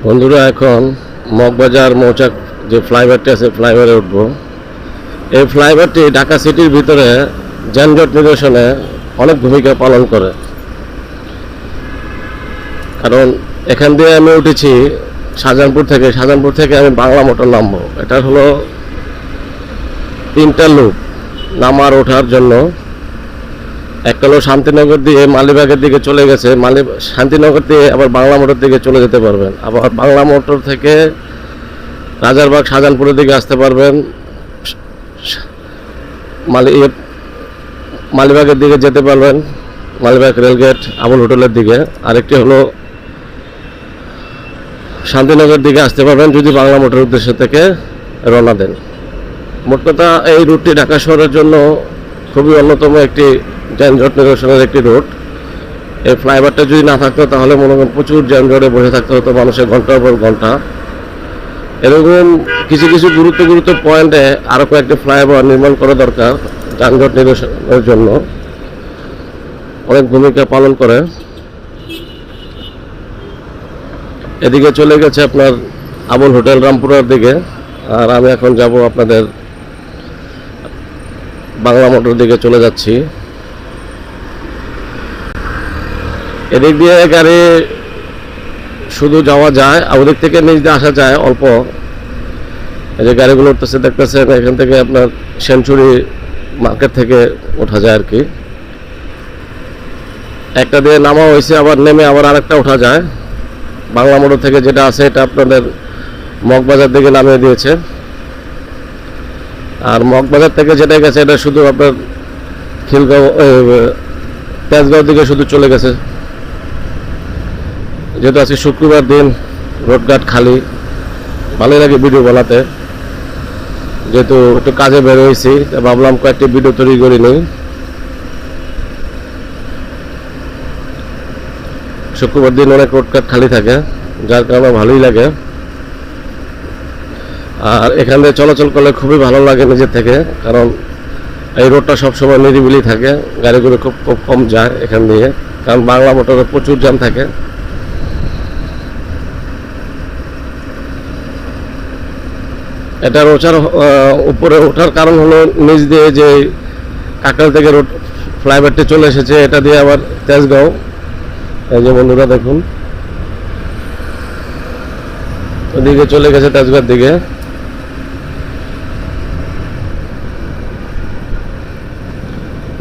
বন্ধুরা, এখন মগবাজার মৌচাক যে ফ্লাইওভারটি আছে ফ্লাইওভারে উঠব। এই ফ্লাইওভারটি ঢাকা সিটির ভিতরে যানজট নিরসনে অনেক ভূমিকা পালন করে। কারণ এখান দিয়ে আমি উঠেছি শাহজাহানপুর থেকে আমি বাংলা মোটর নামবো। এটা হলো 3টা লুপ নামার ওঠার জন্য। একটা হলো শান্তিনগর দিয়ে মালিবাগের দিকে চলে গেছে, শান্তিনগর দিয়ে আবার বাংলা মোটর দিকে চলে যেতে পারবেন। আবার বাংলা মোটর থেকে রাজারবাগ শাহজাহানপুরের দিকে আসতে পারবেন, মালিবাগের দিকে যেতে পারবেন, মালিবাগ রেলগেট আবুল হোটেলের দিকে। আরেকটি হলো শান্তিনগর দিকে আসতে পারবেন যদি বাংলা মোটর উদ্দেশ্য থেকে রওনা দেন। মোট কথা, এই রুটটি ঢাকা শহরের জন্য খুবই অন্যতম একটি যানজট নিরসনের একটি রুট। এই ফ্লাইওভারটা যদি না থাকতো তাহলে মনে করেন প্রচুর যানজটে বসে থাকতে হতো মানুষের ঘন্টার পর ঘন্টা। এরকম কিছু কিছু গুরুত্ব পয়েন্টে আরও কয়েকটি ফ্লাইওভার নির্মাণ করা দরকার, যানজট নিরসনের জন্য অনেক ভূমিকা পালন করে। এদিকে চলে গেছে আপনার আবুল হোটেল রামপুরার দিকে, আর আমি এখন যাব আপনাদের বাংলা মোটর দিকে চলে যাচ্ছি। এদিক দিয়ে গাড়ি শুধু যাওয়া যায়, ওদিক থেকে নিচ দিয়ে আসা যায় অল্প। এই যে গাড়িগুলো উঠতেছে দেখতেছেন, এখান থেকে আপনার সেঞ্চুরি মার্কেট থেকে ওঠা যায় আর কি। একটা দিয়ে নামা হয়েছে, আবার নেমে আবার আরেকটা ওঠা যায়। বাংলা মোটর থেকে যেটা আছে এটা আপনাদের মগবাজার দিকে নামিয়ে দিয়েছে, আর মগবাজার থেকে যেটা গেছে এটা শুধু আপনার খিলগাঁও তেজগাঁও দিকে শুধু চলে গেছে। যেহেতু আজকে শুক্রবার দিন, রোডঘাট খালি, ভালোই লাগে ভিডিও বানাতে। যেহেতু একটু কাজে বের হয়েছি, ভাবলাম কয়েকটি ভিডিও তৈরি করে নিই। শুক্রবার দিন অনেক রোডঘাট খালি থাকে, যার কারণে ভালোই লাগে। আর এখানে চলাচল করলে খুবই ভালো লাগে নিজের থেকে, কারণ এই রোডটা সবসময় নিরিবিলি থাকে, গাড়িগুলো খুব কম যায় এখান দিয়ে, কারণ বাংলা মোটরে প্রচুর জ্যাম থাকে। এটার উপরে ওঠার কারণ হলো নিচ দিয়ে যে কাকরাইল থেকে রোড ফ্লাইওভারটি চলে এসেছে, এটা দিয়ে আবার তেজগাঁও। এই যে বন্ধুরা দেখুন, ওদিকে চলে গেছে তেজগাঁওর দিকে।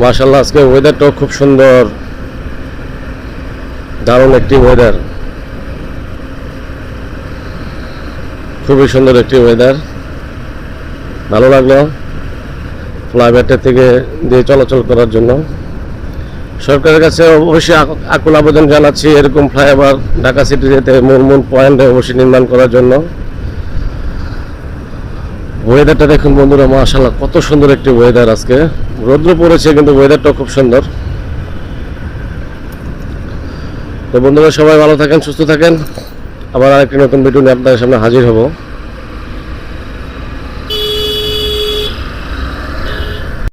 মাশাআল্লাহ, আজকে ওয়েদারটাও খুব সুন্দর, দারুণ একটি ওয়েদার, খুবই সুন্দর একটি ওয়েদার। ভালো লাগলো ফ্লাইওভারটা থেকে দিয়ে চলাচল করার জন্য। সরকারের কাছে অবশ্যই আকুল আবেদন জানাচ্ছি, এরকম ফ্লাইওভার ঢাকা সিটিতে মূল পয়েন্টে অবশ্যই নির্মাণ করার জন্য। ওয়েদারটা দেখুন বন্ধুরা, মাশাআল্লাহ কত সুন্দর একটি ওয়েদার। আজকে রৌদ্র পড়েছে কিন্তু ওয়েদারটাও খুব সুন্দর। তো বন্ধুরা, সবাই ভালো থাকেন, সুস্থ থাকেন। আবার আরেকটি নতুন ভিডিও নিয়ে আপনাদের সামনে হাজির হব।